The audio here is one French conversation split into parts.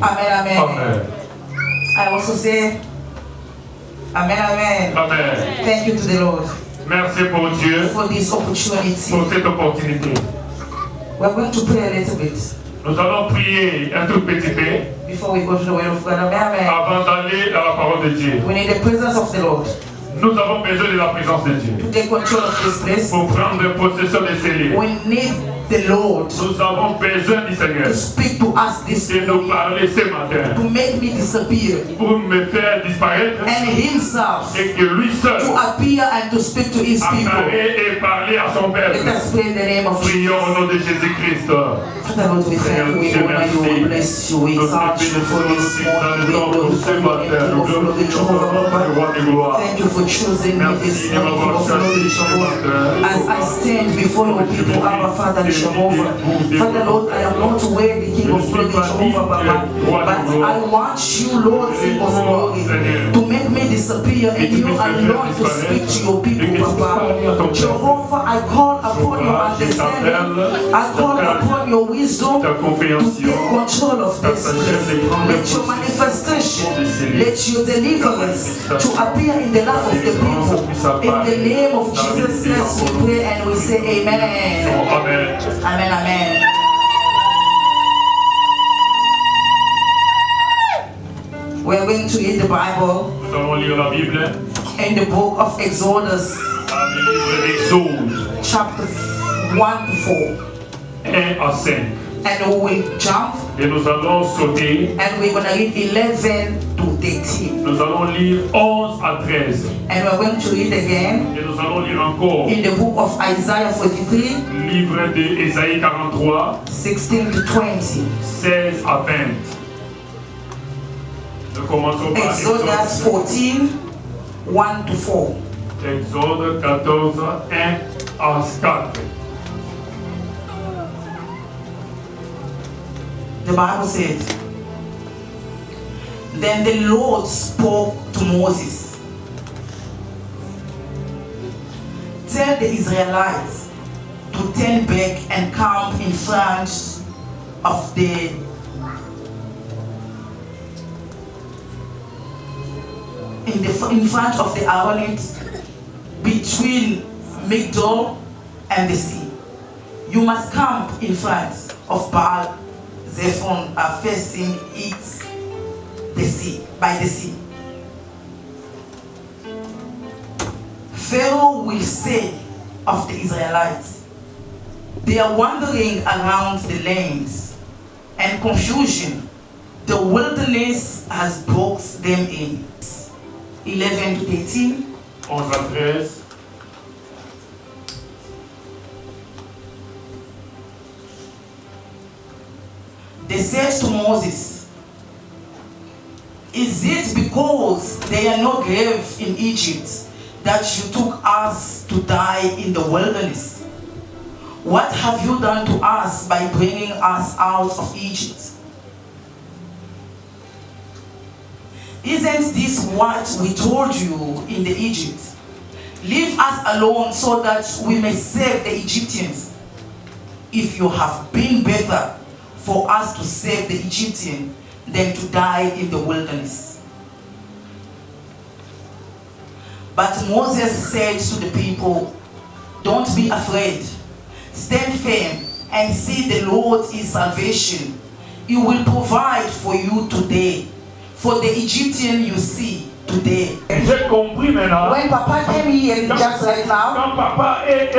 Amen, amen. Amen. I also say, amen, amen. Amen. Thank you to the Lord Merci pour Dieu for this opportunity. pour cette opportunité. We're going to pray a little bit Nous allons prier un tout petit peu before we go to the word of God. Amen, amen. avant d'aller à la parole de Dieu. We need the presence of the Lord Nous avons besoin de la présence de Dieu to take control of this place. pour prendre possession de ces lieux. We need the Lord Nous avons besoin du Seigneur to speak to us this de nous morning, parler ce matin to make me disappear, pour me faire disparaître and Himself et que lui seul to appear and to speak to His people. apparaît et parler à son Let peuple. us pray in the name of Prions Jesus. au nom de Jésus-Christ. Father Lord, we thank you, we honor you, we bless you, we exalt you for this morning, we glorify you, and King of glory, Jehovah. Thank you for choosing me this morning, King of glory, Jehovah. As I stand before your people, our Father, Jehovah. Father Lord, I am not worthy, King of glory, Jehovah, Baba, but I want you, Lord, King of glory, to make me disappear and you alone to speak to your people, Baba. Jehovah, I call upon your understanding, I call upon your wisdom Ta to compréhension, take control of this place. Let your manifestation, let your deliverance to appear in the life of the people. In the name of Jesus Christ we pray and we say amen. Amen. Amen, amen. We're going to read the Bible Nous allons lire la Bible in the book of Exodus, dans le livre d'Exode chapter 1 to 4. 1 à 5. And we will jump Et nous allons sauter, and we're going to read 11 to 13. nous allons lire 11 à 13. And we're going to read again Et nous allons lire encore in the book of Isaiah 43, livre d'Ésaïe 43, 16 to 20. 16 à 20. Nous commençons par Exodus Exode 14, 1 to 4. Exode 14, 1 à 4. The Bible says, Then the Lord spoke to Moses, tell the Israelites to turn back and camp in front of the in front of the Aaronites between Migdol and the sea. You must camp in front of Baal Zephon, facing it the sea, by the sea. Pharaoh will say of the Israelites, they are wandering around the lands, and confusion, the wilderness has boxed them in. 11 to 18. 11 à 13. They said to Moses, is it because there are no graves in Egypt that you took us to die in the wilderness? What have you done to us by bringing us out of Egypt? Isn't this what we told you in the Egypt? Leave us alone so that we may save the Egyptians. If you have been better for us to save the Egyptian than to die in the wilderness. But Moses said to the people, don't be afraid. Stand firm and see the Lord is salvation. He will provide for you today. For the Egyptian you see today. J'ai compris maintenant. When Papa came here just right now, Quand papa est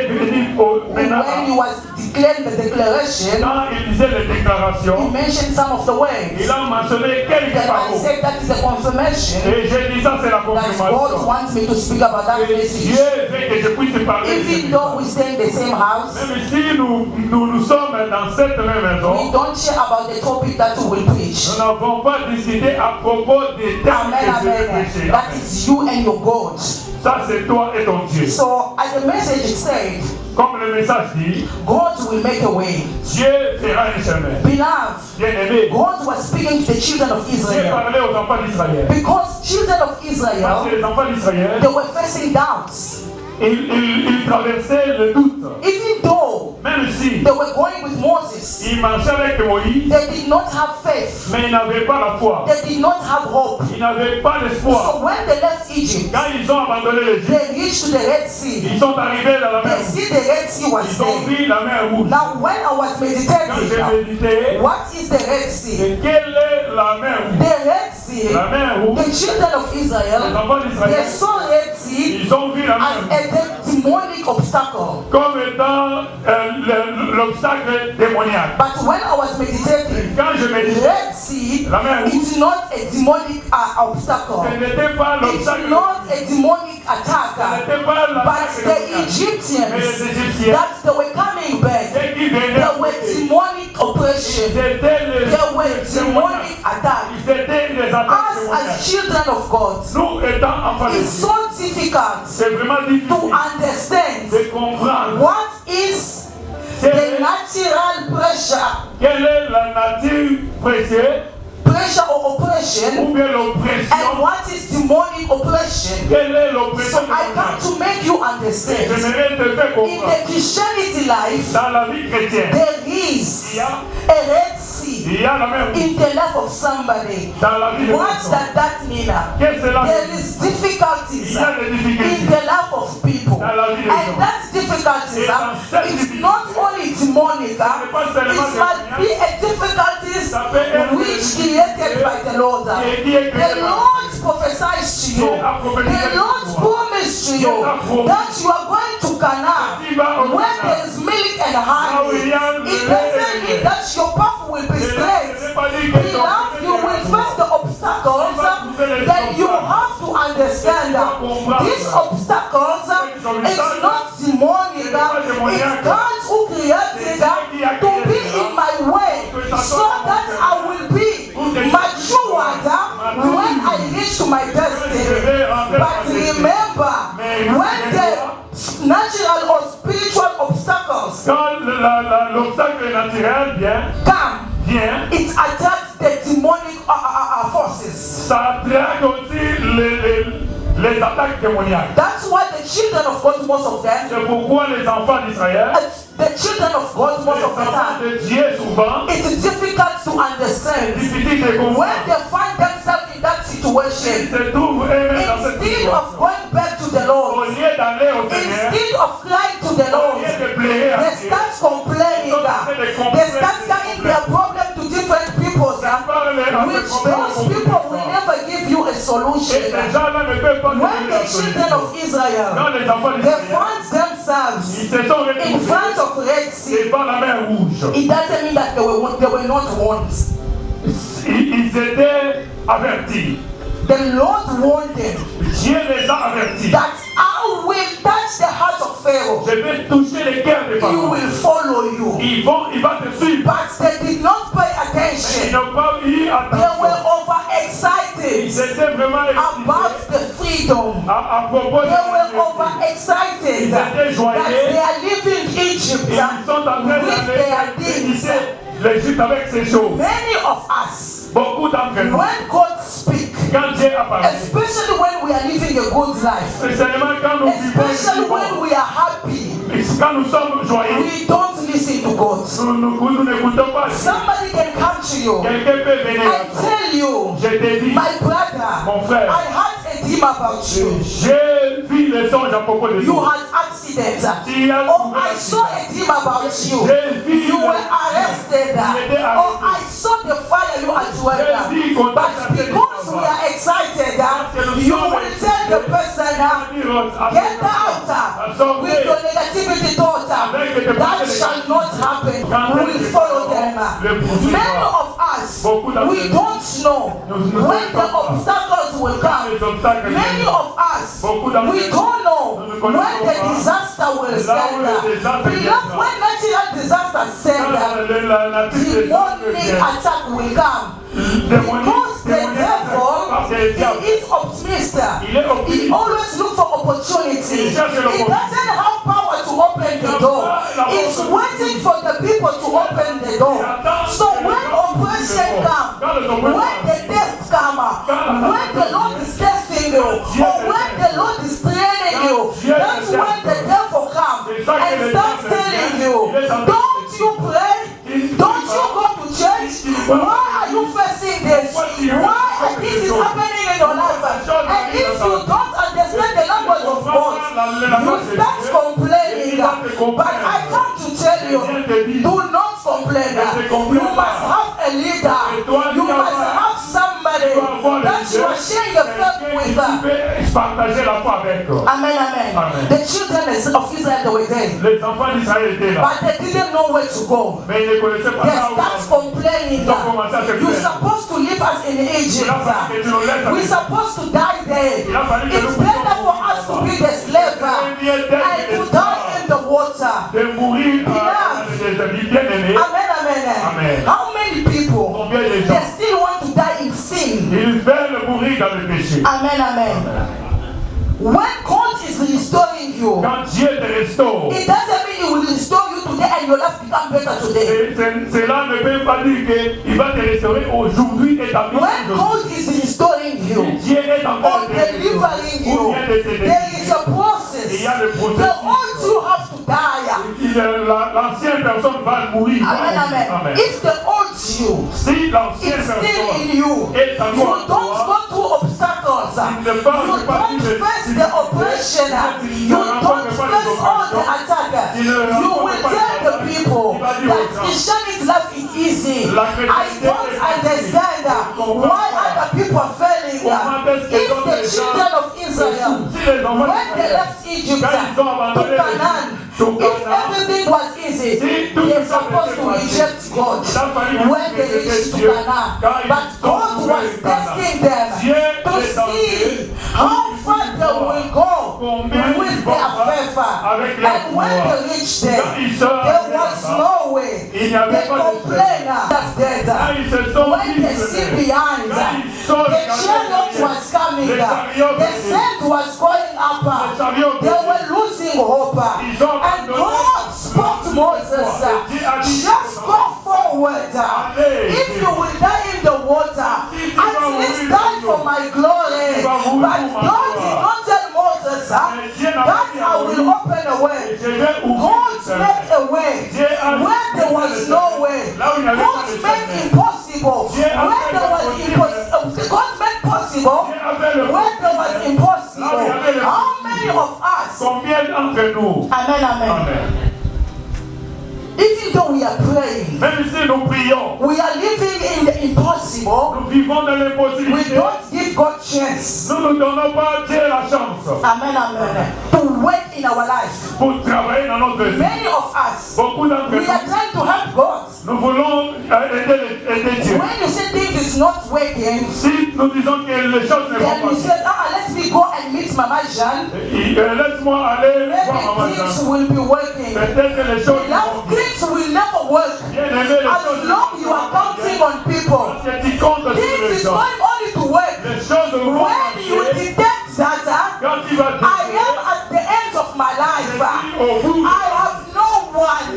venu maintenant, when he was declaring the declaration, quand il disait les he déclarations, mentioned some of the il words. a mentionné quelques Then I paroles. said that is a confirmation Et j'ai dit ça, c'est la that God confirmation. wants me to speak about that Et message. Dieu veut que je puisse parler. de Even cette though we stay in the same house, Même si nous sommes dans cette même we maison, don't share about the topic that we will preach. nous n'avons pas décidé à propos des thèmes Amen, que je vais amen. prêcher. That is you and your God. Ça, c'est toi et ton Dieu. So, as the message said, Comme le message dit, God will make a way. Dieu fera un chemin. Beloved, Bien-aimé, God was speaking to the children of Dieu Israel. parlait aux enfants d'Israël. Because children of Parce que Israel, les enfants d'Israël, they were facing doubts. ils traversaient le doute. Even though même si they were going with Moses, ils marchaient avec Moïse, they did not have faith. mais ils n'avaient pas la foi. They did not have hope. Ils n'avaient pas l'espoir. So when they left Egypt, Quand ils ont abandonné l'Égypte, they reached the Red Sea. ils sont arrivés dans la mer They Rouge. see the Red Sea was Ils ont there. vu la mer Rouge. Now when I was Quand j'ai meditating, médité, what is the Red Sea? quelle est la mer Rouge? The Red Sea, La mer Rouge, the children of les Israel, enfants they d'Israël, saw Red Sea ils ont vu la mer as Rouge a demonic obstacle. comme étant l'obstacle démoniaque. But when I was meditating, Quand je méditais, Red Sea la mer Rouge, is not a demonic obstacle. ce n'était pas It's l'obstacle, not a demonic ce attack. n'était pas But l'attaque the démoniaque. Mais Egyptians les Égyptiens, that they were coming back, ceux qui venaient, there were demonic oppression. c'était les There were demonic attacks. C'était des attaques Us démoniaques. as children of God, Nous étant enfants de it's Dieu, so difficult c'est vraiment to difficile understand de comprendre what is the natural pressure, quelle est la nature précieuse pressure or oppression, ou bien and l'oppression. what is demonic oppression. Quelle est l'oppression So I come démoniaque? to make you understand. J'aimerais te faire In comprendre. the Christianity life, Dans la vie chrétienne, there is il y a, a Red Sea il y a la même in the life of somebody. dans la vie de What personne. does that mean? Qu'est-ce que cela There veut dire? is difficulties Il y a des in difficultés the life of people. dans la vie des And gens. that difficulties, it's not only demonic, it must be a difficulties which created by the Lord. The Lord prophesies to you. The Lord promised to you that you are going to Canaan where there is milk and honey. It doesn't mean that your path will be straight. Beloved, you will face the obstacles that you have to understand. These obstacles, it's not demonic. It's God who created to be in my way so that I will be matured when I reach to my destiny. But remember, when the natural or spiritual obstacles Quand l'obstacle naturel vient, it attacks the demonic forces. ça traque aussi les attaques démoniaques. That's why the children of God, most of them, C'est pourquoi les enfants d'Israël, the children of God, most of the les enfants time, de Dieu souvent, it's difficult to understand. difficile de When comprendre. they find themselves in that Ils situation, se trouvent eux-mêmes dans cette instead situation. of going back to the Au Lord, lieu d'aller au Seigneur, instead of crying to the au Lord, lieu de pleurer à they Dieu, start complaining. They start carrying their problem to different people, which those people will never give you a et solution. ces gens-là ne peuvent pas When donner la the children solution. of Israel, Quand les enfants they d'Israël, find themselves ils se sont in retrouvés front of Red Sea, devant la mer Rouge. it doesn't mean that they were not warned. Ils étaient avertis. The Lord warned them Dieu les a avertis. that I will touch the heart of Pharaoh. Je vais toucher les cœurs des He Pharaons. will follow you. Il va te suivre. But they did not pay Ils attention. n'ont pas eu They attention. were Ils overexcited étaient vraiment about excités the freedom. à propos de They were la overexcited that they are leaving Egypt Ils sont en train with their d'aller deeds. quitter l'Égypte avec ces choses. Many of us, Beaucoup d'entre nous, when God speaks, quand Dieu apparaît, especially when we are living a good life, spécialement quand nous especially vivons, when we are happy, quand nous sommes joyeux, we don't listen to God. nous n'écoutons pas. Somebody can come to you Quelqu'un peut venir à and toi. tell you, Je te dis, my brother, mon frère, I had a dream about you. j'ai vu les songes à propos de You toi. had accident. Tu as Oh, I saw a dream about you. J'ai vu You were arrested. Oh, I saw the fire you had dwelled. But because we are excited, you will tell the person, get out with your negativity thought. That shall not happen. We will follow them. Many of us, we don't know when the obstacles will come. Many of us, we don't know when the disaster will stand. Beloved, when natural disaster stand, demonic attack will come. Because the devil, he is optimistic. He always looks for opportunity. He doesn't have power to open the door. He's waiting for the people to open the door. So when oppression comes, when the death comes, when the Lord is testing you, or when the Lord is training you, that's when the devil comes and starts telling you, You start complaining, but I come to tell you, do not complain. You must have a leader. You must have somebody that you are sharing your faith with. Amen, amen. The children of Israel were there, but they didn't know where to go. They start complaining. You're supposed to leave us in Egypt. We're supposed to die there. It's better for us to be the slave and to die in the water. Amen, amen. How many people they still want to die in sin? Amen, amen. When God is restoring you, quand Dieu te restaure, it doesn't mean He will restore you today and your life become better today. Cela ne veut pas dire qu'il va te restaurer aujourd'hui et ta vie. When God is restoring you or delivering you, there is a process. The old you have to die. L'ancienne personne va mourir. Amen, amen. If the old you si l'ancienne is still personne in you, est en you toi, don't go through obstacles. You don't face the oppression. You don't face all the attack. You will tell the people that Christianity life is easy. I don't understand why other people are failing. If the children of Israel, when they left Egypt to Canaan, if everything was easy, they're supposed to reject God when they reached to Canaan. But God was testing them to see how far they will go with their favor. And when they reached there, there was no way. They complained that dead. When they see behind, the chariot was coming, the sand was going up, they were losing hope. And God spoke to Moses, just go forward. If you will die in the water, at least die for my glory. But God did not tell Moses that I will open a way. God made a way where there was no way. God made impossible where there was impossible. God made possible where there was impossible. How many of us? Amen, amen. Even though we are praying, même si nous prions, we are living in the impossible. Nous vivons dans l'impossibilité. We don't give God chance. Nous ne donnons pas à Dieu la chance. Amen, amen. To work in our life. Pour travailler dans notre vie. Many of us, Beaucoup d'entre we are trying to help God. Nous voulons aider Dieu. When you say things is not working, si nous disons que les choses ne vont then pas, you say, let me go and meet Mama Jeanne. Laisse-moi aller voir Maman Maybe things Jeanne. will be working. Peut-être que les choses Love things will never work as long you are counting on people. Things is going only to work when you detect that I am at the end of my life. I have no one.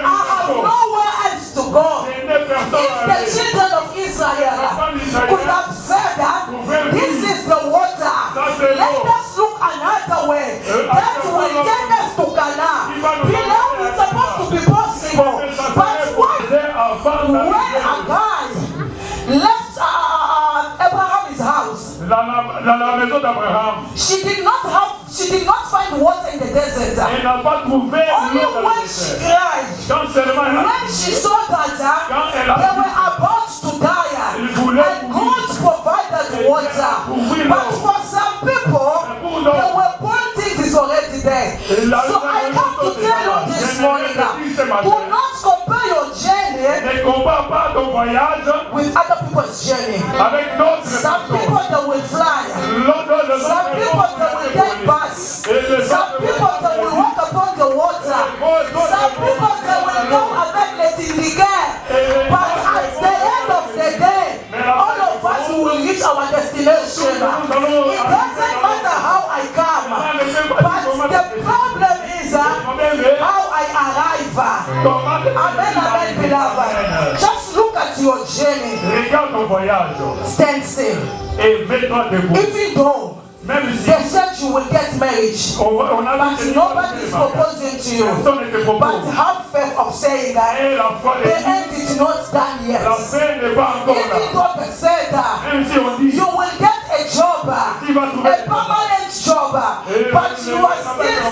I have nowhere else to go. If the children of Israel could have said that this is the water, let us look another way that will take us to Canaan. Beloved, it's supposed to be possible. But when a guy left Abraham's house, dans la maison d'Abraham, she did not find water in the desert. Elle n'a pas trouvé Only when she cried, when she saw that they were about to die, and God provided water. But for some people, they were pointing this already there. So I come to tell you this morning, do not compare your journey ne compare pas ton voyage with other people's journey. avec d'autres. Some people they will fly. Some people they will take bus. Some people they will walk upon the water. Some people they will go avec les tindigues. But at the end of the day, all of us will reach our destination. It doesn't matter how I come, but the problem is how I arrive. Amen, amen, beloved. Just look at your journey. Regarde ton voyage. Stand still. Et mets-toi debout. Even though Même si they said you will get married, on a but nobody is proposing to you. But have faith of saying that Et la foi the end is not done yet. la fin n'est pas encore là. Even though they said that Même si on dit you will get a job, a permanent job, but you are still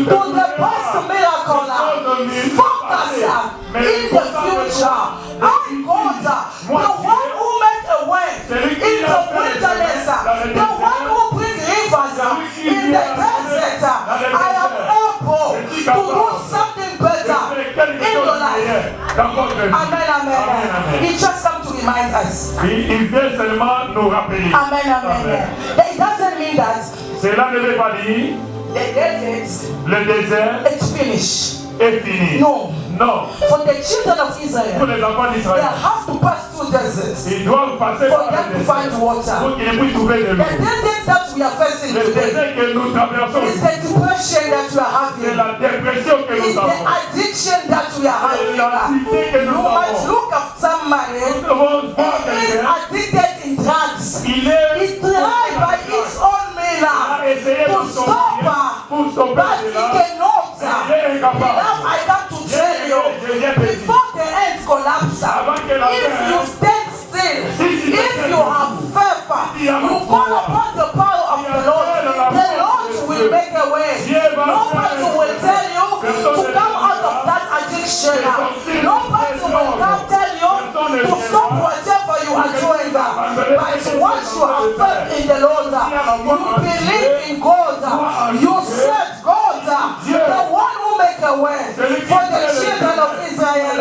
to the best miracle. Focus in the future. And God, the one who made a way in the wilderness, the one who brings rivers in the desert. I am able to do something better in your life. Amen, amen. He just come to remind us. Il vient seulement nous rappeler. Amen, amen. It doesn't mean that Cela ne veut pas dire le désert it's finished. est fini. No. Non. For the children of Pour Israel, les enfants they d'Israël, have to pass through deserts ils doivent passer for par them le to find désert water. pour qu'ils puissent trouver de The l'eau. desert that we are facing Le today désert que nous traversons, is the depression that we are c'est having. la dépression que It's nous the avons. addiction that we are C'est l'activité que having. nous You might avons. look at somebody Nous devons voir who is quelqu'un, addicted in drugs. il est He tried by his own il a essayé manner to de stop stopper, her, pour stopper but he cela. cannot. Il est incapable. Beloved, I come to tell you, before the end collapse, if you stand still, if you have faith, you call upon the power of the Lord will make a way. Nobody will tell you to come out of that addiction. Nobody will come tell you to stop whatever you are doing. But once you have faith in the Lord, you believe in God, you serve God, the one who make a way for the children of Israel.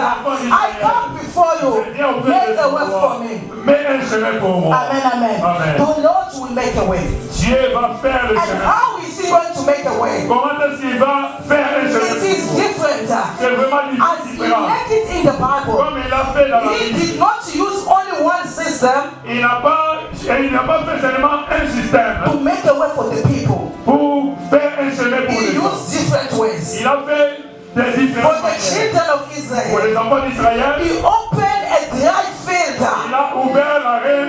I come before you, make a way for me. Mets un chemin pour moi. Amen, amen. Amen. The Lord will make a way. Dieu va faire le And chemin. how is he going to make a way? Comment est-ce qu'il va faire un chemin It is pour moi? different. C'est vraiment As he différent. made it in the Bible, Comme il a fait dans la he Bible, did not use only one system il n'a pas fait seulement un système to make a way for the people. pour faire un chemin pour He les gens. used different ways. Il a fait des For différentes the manières. children of Pour Israel, les enfants d'Israël, he opened a dry field il a ouvert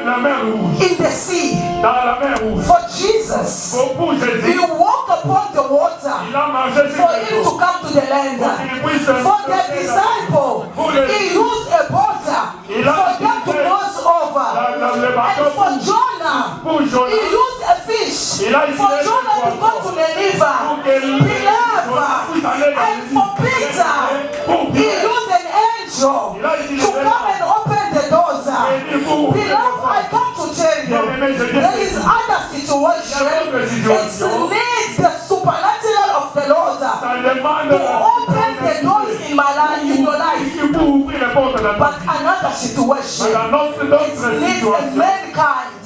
la mer rouge, in the sea. dans la mer rouge. For Jesus, Pour he Jésus, walked upon the water il a marché sur for les him to eaux. come to the land. Pour qu'il puisse For the disciple, he used a boat for them to cross over. le And bateau for Jonah, pour he Jonas. used a fish Il a for utilisé Jonah to le go to Nineveh. Beloved, and for Peter, he used an angel to come and open the doors. Beloved, I come to tell you, there is other situation. It needs the supernatural of the Lord Ça demande to open the doors in my life, in your life. qui pour ouvrir les portes de la But another situation, Dans notre it needs a situation, mankind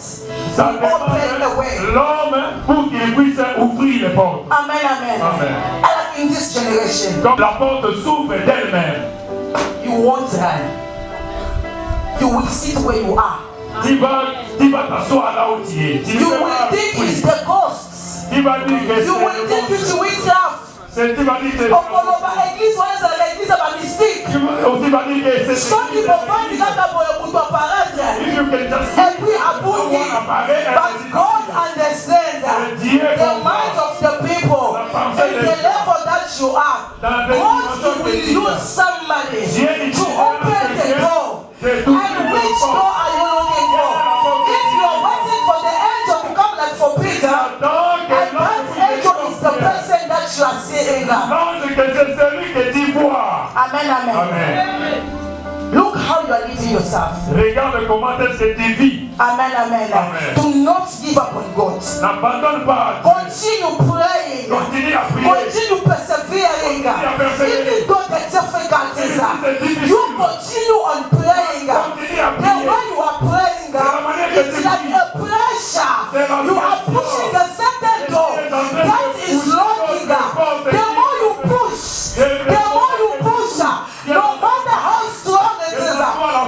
ça to open the way. demande l'homme pour qu'il puisse ouvrir les portes. Amen, amen. Amen. And in this generation, Comme la porte s'ouvre d'elle-même, you won't run. You will sit where you are. tu vas t'asseoir là où tu es. Tu You ne will vas think it's pas the ghosts. tu vas dire que You will think it's witchcraft. tu vas dire que Okoloba église wana l'église ya ba mystique. tu vas dire que c'est Soki bofandi kaka boye mutu apparaître. if you can just Et puis abungi. But God understands the mind of the people and the level that you are. God will use somebody to open the door. And which door are you looking for? If you are waiting for the angel to come like for Peter, and that angel is the person that you are seeing. l'ange que c'est celui que tu vois. Amen, amen. Amen. Look how you are living yourself. Regarde comment est-ce que tu vis. Amen, amen. Amen. Do not give up on God. N'abandonne pas. Continue praying. Continue à prier. Continue persevering. Even though the difficulties, you continue on praying. The way you are praying, it's like a pressure. You are pushing a certain door that is locking. The more you push, the more you push. No matter how strong it is,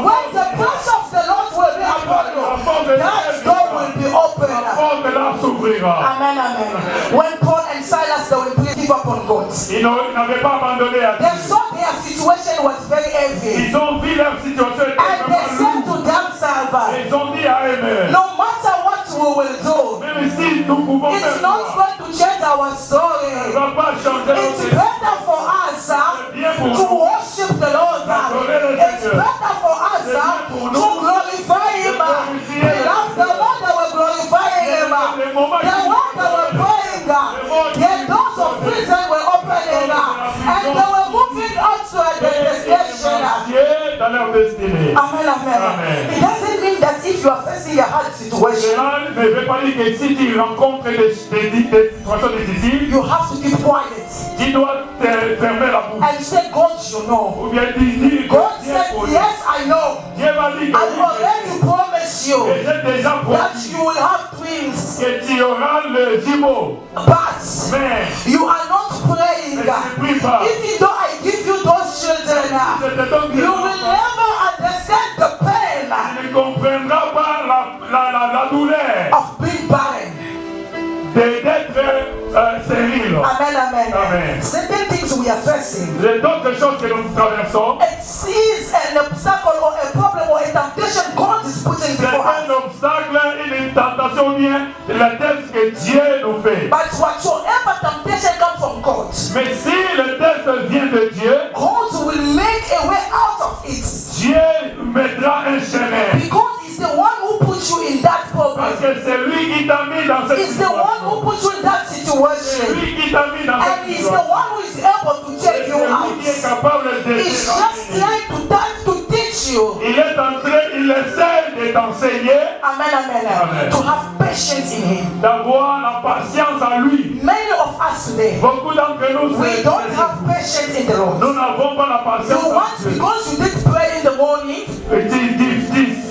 when the pressure of the Lord will be upon you, that door will be open. La porte là s'ouvrira. Amen, amen. When Paul and Silas, they will give up on God. Ils n'avaient pas abandonné à They Dieu. saw their situation was very heavy. Ils ont vu leur situation And they extrêmement said lourde. to themselves, Ils ont dit à eux-mêmes, no matter what we will do, même si nous pouvons it's faire not quoi, going to change our ça ne story. va pas changer It's notre better for us to worship the Lord. It's better for us to glorify Him. We love the Lord that will glorify Him. The one that will praying, the doors of prison will open they were moving on to a destination. Dans leur destinée. Amen, amen. Amen. It doesn't mean that if you are facing a hard situation, Cela ne veut pas dire que si tu rencontres des situations difficiles, you have to keep quiet tu dois te fermer la bouche. and say, God, you know. Ou bien tu dis, God said, yes, I know. Dieu va dire I already promised you que j'ai déjà that promis you will have twins, que tu auras le jumeau. but Mais you are not praying. ne prie pas. Even though I give you those children, Je te donne you will never understand the pain Tu ne comprendras pas la douleur of being barren. d'être stérile. Amen, amen. Amen. Certain things we are facing. Les autres choses que nous traversons, It sees an obstacle or a problem or a temptation God is putting c'est before un us. obstacle, une tentation bien, la test que Dieu nous fait. But whatsoever temptation comes from God, Mais si le test vient de Dieu, God will make a way out of it. Dieu mettra un chemin. Because He's the one who puts you in that Parce problem. que c'est lui qui t'a mis dans cette He's the one who situation. puts you in that C'est situation. lui qui t'a mis dans And cette He's the situation. one who is able to C'est take you lui qui est out. capable de He's just t'enseigner. trying to teach you. Il est en train, il essaie de t'enseigner Amen, amen. Amen. To have patience in Him. d'avoir la patience en lui. Many of us today, Beaucoup d'entre nous, we don't have patience in the Lord. nous n'avons pas la patience You en want, Dieu. because you did pray in the morning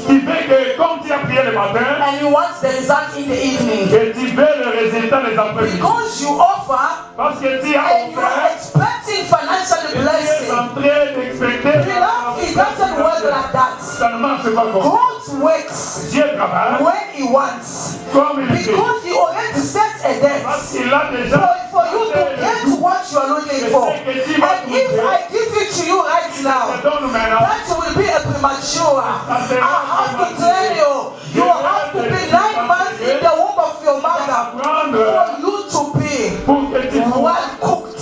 Qui fait que comme tu as prié le matin, and you want the result in the evening. que tu veux le résultat des après-midi. Because you offer Parce que tu as and you are offert, expecting financial tu es blessing. en train d'expecter. Beloved, it doesn't work like that. Ça ne marche pas comme ça. God works Dieu travaille when He wants. comme il fait. Because He already set a Parce date qu'il a déjà for you to get what you are looking for. And if I give it to you right now, donne maintenant. that will be a premature. I have to tell you, you have to be 9 months in the womb of your mother for you to be Pour que tu sois well cooked,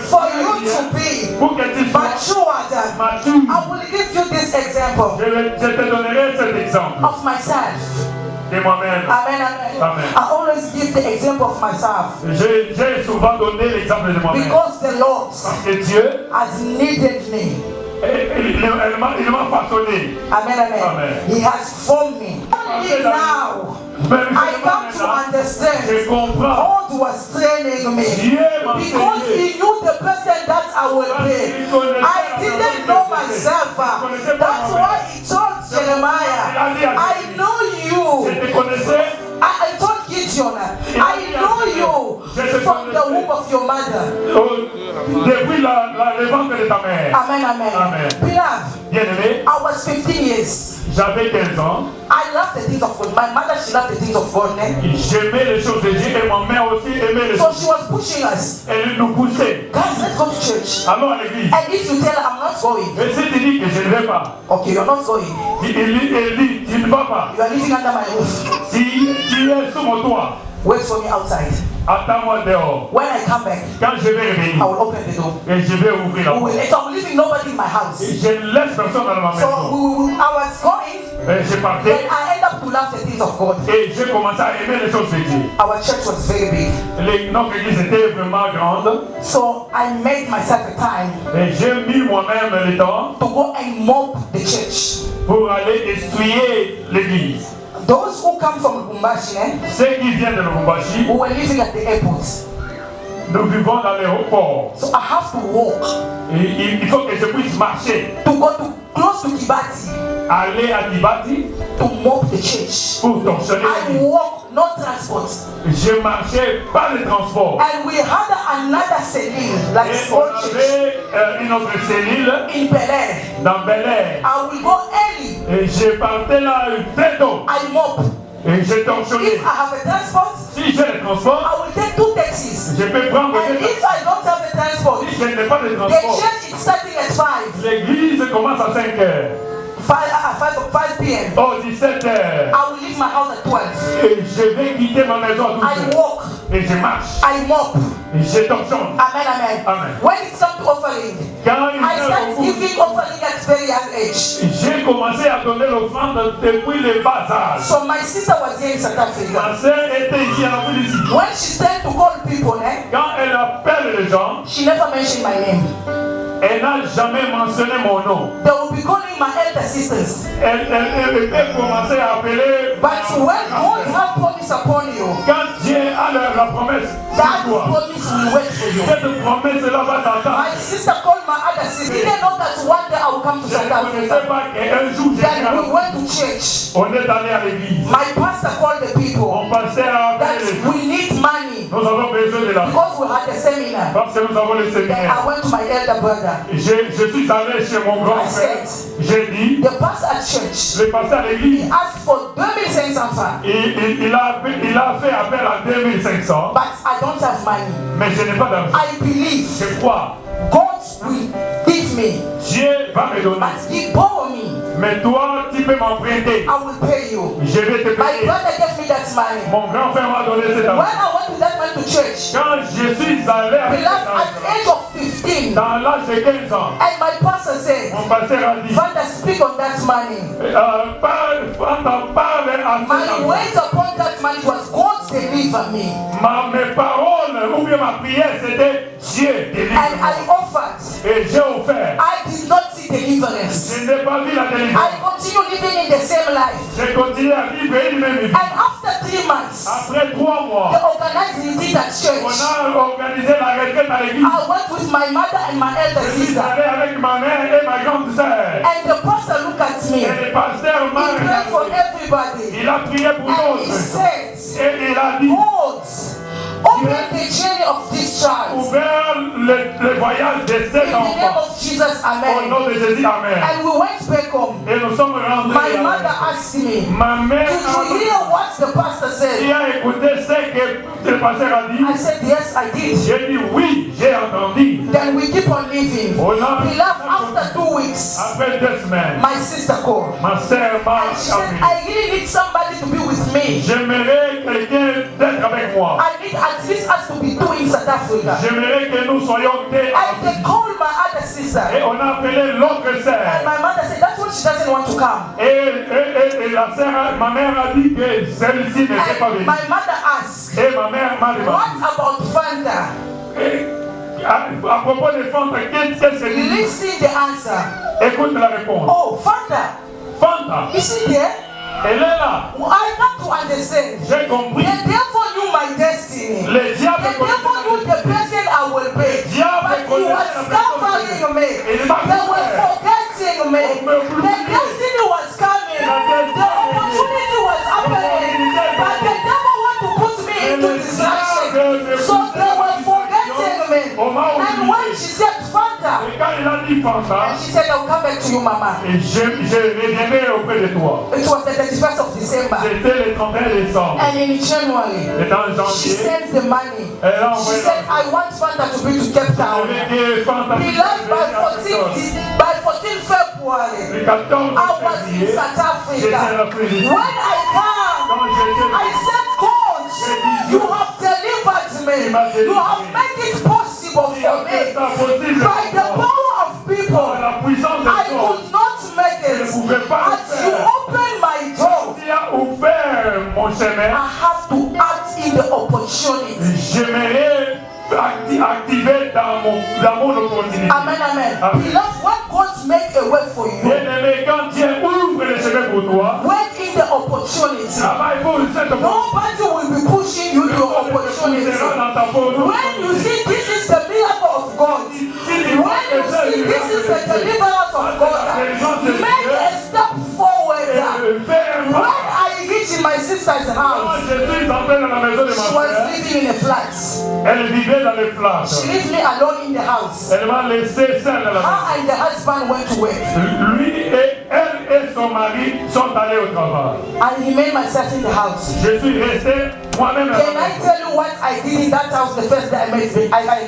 for you to be pour que tu sois matured. mature. I will give you this example Je te donnerai cet exemple of myself. de moi-même. Amen, amen. Amen. I always give the example of myself J'ai souvent donné l'exemple de moi-même. because the Lord Parce que Dieu, has needed me. il m'a façonné. Amen, amen. Amen. He has formed me. Only now I come to understand Je comprends. God was training me Dieu m'a because enseigné. He knew the person that I would be. I didn't know myself. That's why He told Jeremiah, I know Je you. te connaissais I told Gideon, I know you from the womb of your mother. depuis le ventre de ta mère. Amen, amen. Amen. Beloved, Bien-aimé, I was 15 years. j'avais 15 ans. I love the things of God. My mother, she loved the things of God. J'aimais les choses de Dieu et ma mère aussi aimait les So choses. she was pushing us. Elle nous poussait. Guys, let's go to church. Allons à l'église. And if you tell her, I'm not going, Et si tu dis que je ne vais pas, okay, you're not going. elle dit, tu ne vas pas. You are living under my roof. Tu es sous mon toit. Wait for me outside. Attends-moi dehors. When I come back, Quand je vais I revenir, will open the door. et je vais ouvrir la porte. So I'm leaving nobody in my Et house. je ne laisse personne dans ma So maison. I was going, Et je then partais I end up to love the things of God. et j'ai commencé à aimer les choses de Dieu. Our church was very big. Notre église était vraiment grande. So I made myself a time Et j'ai mis moi-même le temps to go and mop the church. pour aller essuyer l'église. Those who come from Lubumbashi, Ceux qui viennent de Lubumbashi, who were living at the airport. nous vivons dans l'aéroport. So I have to walk Et il faut que je puisse marcher, to go to close to Kibati aller à Kibati to mop the church. pour torsionner I l'église. walk, no transport. Je marchais pas de transport. And we had another cellule, like Et small on church, avait une autre cellule in Bel Air. dans Bel Air. I will go early. Et je partais là très tôt. I mop. Et je torsionnais. If I have a transport, Si j'ai le transport, I will take 2 taxis. je peux prendre And deux if I don't have a transport, Si je n'ai pas de the transport, church is starting at 5. l'église commence à 5 heures. 5 p.m. Oh, 17 heures. I will leave my house at 12. Et je vais quitter ma maison à 12 I heures. walk. Et je marche. I mop. Et je torsionne. Amen, amen. Amen. When it comes to offering, Quand il I vient start au bout, giving offering at very young age. J'ai commencé à donner l'offrande depuis le bas âge. So my sister was here in South Africa. Ma sœur était ici en Afrique du Sud. When she started to call people, Quand elle appelle les gens, she never mentioned my name. elle n'a jamais mentionné mon nom. They will be calling my elder sisters. Elle peut commencer à appeler. But when God has promise upon you, Quand Dieu a la promesse that sur toi, promise will wait for you. cette promesse-là va t'attendre. My sister called my other sister. She didn't know that one day I will come to Je South ne connaissais Africa. pas qu'un jour Then we j'ai went to church. on est allé à l'église. My pastor called the people On passait à that appeler les gens. we need money Nous avons besoin de l'argent. because we had a seminar. Parce que nous avons le Then séminaire. I went to my elder brother. Je suis allé chez mon grand frère. J'ai dit, The pastor at church, le pasteur à he l'église, asked for 2500 francs, il a fait appel à 2500, but I don't have money. mais je n'ai pas d'argent. I believe Je crois, God will give me, Dieu va me donner. but he borrow me. Mais toi, tu peux m'emprunter. I will pay you. Je vais te My payer. brother gave me that money. Mon grand frère m'a donné cet When argent. I went to that man to church, Quand je suis allé avec beloved, cet at argent, the age of 15, dans l'âge de 15 ans, and my pastor said, mon pasteur a dit, Father, speak on that money. parle à cet My argent. words upon that money was God deliver me. Mes paroles ou bien ma prière, c'était Dieu And délivre-moi. I offered. Et j'ai offert. I did not see deliverance. Je n'ai pas vu la délivrance. I continue living in the same life. J'ai continué à vivre une même vie. And after 3 months, Après 3 mois, they organized meeting at on church. a organisé la retraite à l'église. I went with my mother and my elder Je suis sister. allé avec ma mère et ma grande sœur. And the pastor looked at me. Et le pasteur He m'a prayed for regardé. everybody. Il a prié pour And he nous. said, Et il a dit, God, open the journey of this child. ouvert le voyage de In cet the name enfant. of Jesus, Au amen. nom de Jésus, Amen. And we went back home. Et nous sommes rentrés. My à la mother maison. asked me, Ma mère did you hear what the pastor il said? a écouté ce que le pasteur a dit. I said, yes, I did. J'ai dit oui, j'ai entendu. Then we keep on living. On a- We left after 2 weeks. Après 2 semaines, My sister called. ma sœur m'a And she said, appelé. I really need somebody to be with me. J'aimerais quelqu'un d'être avec moi. I need at least us to be two in South Africa. J'aimerais que nous soyons deux. And they called my other sister. Et on a appelé l'autre And sœur. my mother said, that's what she doesn't want to come. Et la sœur, ma mère a dit que celle-ci n'était pas And venue. my mother asked, Et ma mère m'a demandé. what about Fanta? À propos de Fanta, qu'est-ce que c'est? Listen the answer. Écoute la réponse. Oh, Fanta. Fanta, Is she there? elle est là. I got to understand. J'ai compris. The devil knew my destiny. Le diable The devil knew the person I will be. But he was covering me. They were forgetting me. The destiny was coming. The opportunity was happening. But the devil wanted to put me into distraction. So they were forgetting me. And when she said Fanta, Et quand il a dit Fanta, and she said, I'll come back to you, Mama. et je reviendrai auprès de toi. It was the 31st of December. C'était le 31 décembre. And in January, Et dans she janvier, sent the money. elle a She envoyé said, I want Fanta to be to Cape Town. avec Fanta. Beloved, by 14 February, Le 14 I was in février, South j'étais Africa. en Afrique du Sud. When I come, Quand j'étais I said, God, you have delivered me. You have made it possible il a for fait me. ça possible By the pour moi. power of people, La puissance de I Dieu. could not make Je ne it. pouvais pas le As you faire. open my door, Tu as ouvert mon chemin. I have to act in the opportunity. J'aimerais activer dans mon opportunité. Amen, amen. Amen. Beloved, when God make a way for you, Bien-aimé, quand Dieu ouvre le chemin pour toi, work in the opportunity. travaille pour cette opportunité. Nobody will be pushing you to opportunity. Dans ta faute. When you see this is the miracle of God, when you see this is the deliverance of God, make a step forward. When I reach in my sister's Quand house, je suis entré dans la maison de she ma was soeur, living in a flat. elle vivait dans les flats. She left me alone in the house. Elle m'a laissé seule dans la maison. Her and the husband went to work. Lui et elle et son mari sont allés au travail. I remained myself in the house. Je suis resté moi-même à la Can I maison. tell you what I did in that house the first day I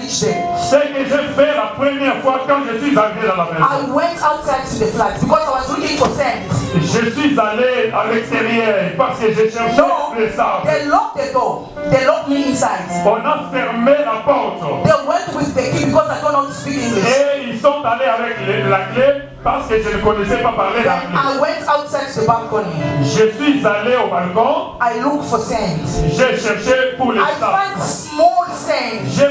reached there? Ce que j'ai fait la première fois quand je suis arrivé dans la maison. I went outside to the flat because I was looking for sand. Je suis allé à l'extérieur parce que je cherchais No, le sable. they locked the door. They locked me inside. On a fermé la porte They went with the key because I don't know how to speak English. et ils sont allés avec la clé parce que je ne connaissais pas parler la clé. I went outside the balcony. Je suis allé au balcon. I looked for sand. J'ai cherché pour les I sables. found small sand. J'ai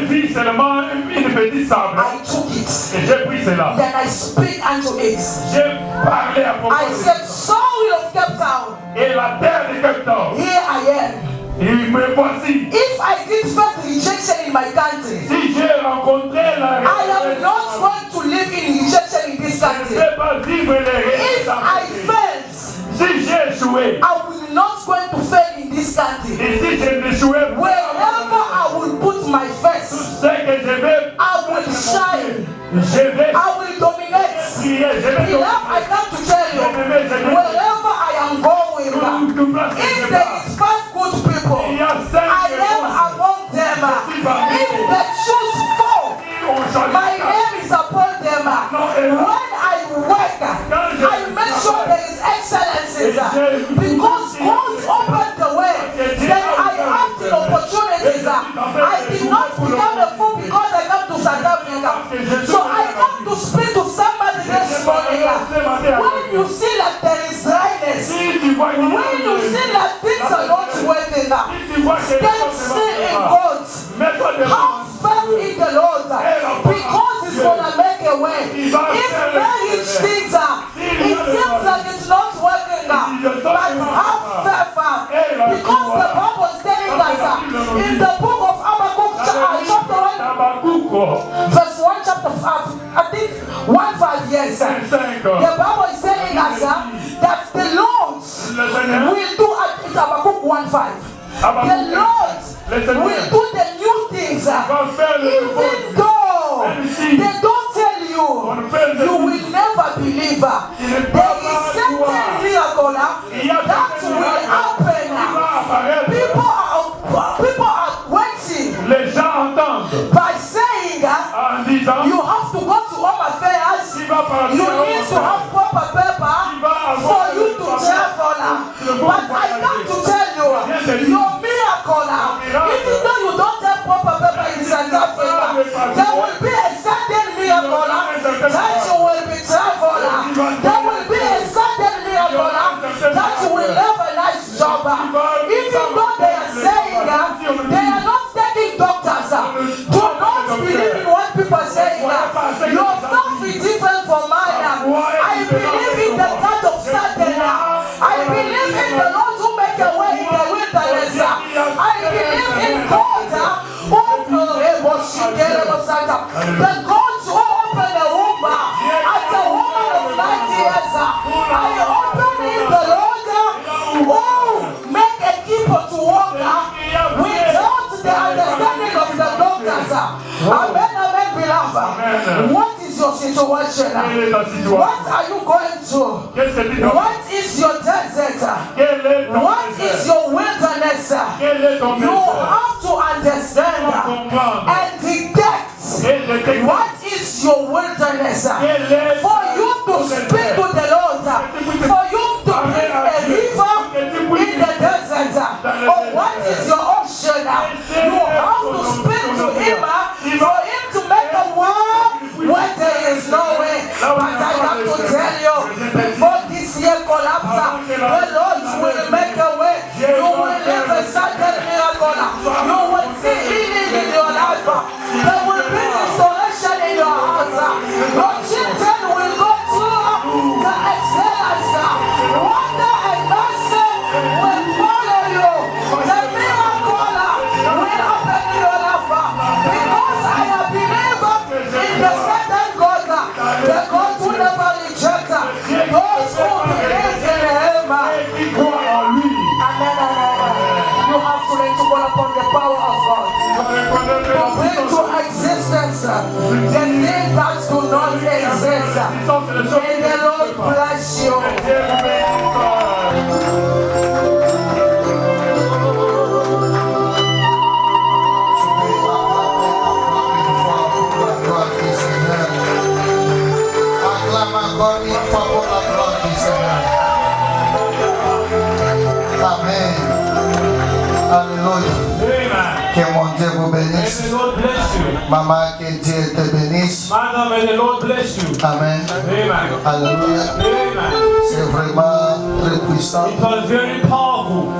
vu seulement une petite sable. I took it. Et j'ai pris cela. Then I speak unto it. J'ai parlé à propos I de said, soil of Cape Town, et la terre de Cape Town. here I am. Et me voici. If I did first rejection in my country, Si j'ai rencontré la I am not going to live in rejection in this je ne country. vais pas vivre les If I failed, Si j'ai échoué, I will not going to fail in this country. et si je n'échouais pas, Wherever I will put my face, c'est que je vais, I will shine. je vais I will dominate. prier, je vais Beloved, I come to tell you, wherever I am going, if there is 5 good people, I am among them. If the choose 4, my name is upon them. When I work, I make sure there is excellences. Because God opened the way, then I act in opportunities. I did not become a fool because I come to South Africa. So I come to speak to somebody this morning. When you see that there is dryness, when you see that things are not working, stand still in God. Have faith in the Lord because He's going to make a way. If marriage things it seems like it's not working, but have faith because the Bible is telling us in the book of Habakkuk chapter 1 verse 1 chapter 5, I think 1:5, yes. The Bible is telling us that the Lord will do at Habakkuk 1:5. The Lord will do the new things even though they don't tell you, you will never believe. There is certain miracle that will happen. People are waiting les gens entendent by saying en disant, you have to go to Home Affairs. You need to have proper paper for you to travel. But I come to tell you, your miracle, even though you don't have proper paper in South Africa, there will be a certain miracle that you will be travel. There will be a certain miracle that you will have a nice job. Even though they are saying they are not taking doctors, do not believe in what people are saying. Your stuff is different from mine. I believe in the God of Satan. I believe in the Lord who make a way in the wilderness. I believe in God the God who opened the womb at the woman of 90 years. I open in the Lord who make a keeper to walk without the understanding of the doctors. Amen, amen, beloved. What is your situation? What are you going through? What is your desert? What is your wilderness? You have to understand and detect what is your wilderness for you to speak to the Lord, for you to bring a river in the desert. Or what is your ocean? You have to speak to Him for Him to make a way when there is no way. But I have to tell you, before this year collapses, the Lord will make a way. You will live a certain miracle. You will see healing in your life. There will be restoration in your house. Your children will go through the excellence. Wonder and mercy will follow you. The miracle will happen in your life. Because I have believed in the certain God, the God who never rejects those who believe in Him. Amen, amen. You have to learn to call upon the power of God to bring to existence the things that do not exist. May the Lord bless you. Aclama agora em favor da glória do Senhor. Amém. Aleluia. Que mon Dieu vous vous May bénisse. the Lord bless you. Maman, que Dieu te bénisse. Mother, may the Lord bless you. Amen. Amen. Alléluia. Amen. C'est vraiment très puissant. It was very powerful.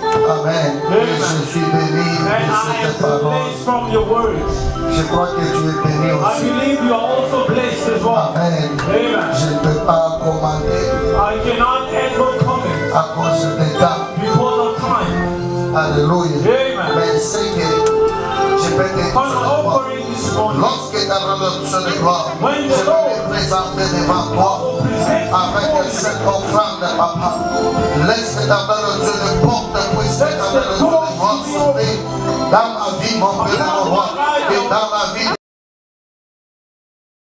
Amen. Et je suis béni And de I cette am parole. blessed from your words. Je crois que tu es béni I aussi. believe you are also blessed as well. Amen. Amen. Je ne peux pas commander I cannot add no comment à cause des temps. because of time. Alléluia. Amen. Mais c'est que je peux te dire On offering this morning, lorsque ta rédemption de gloire, When je the vais Lord me présenter devant toi present avec cette offrande, papa. Laisse que ta rédemption de porte puisse ta rédemption de gloire s'ouvrir dans ma vie, mon Père, mon roi, et dans la vie.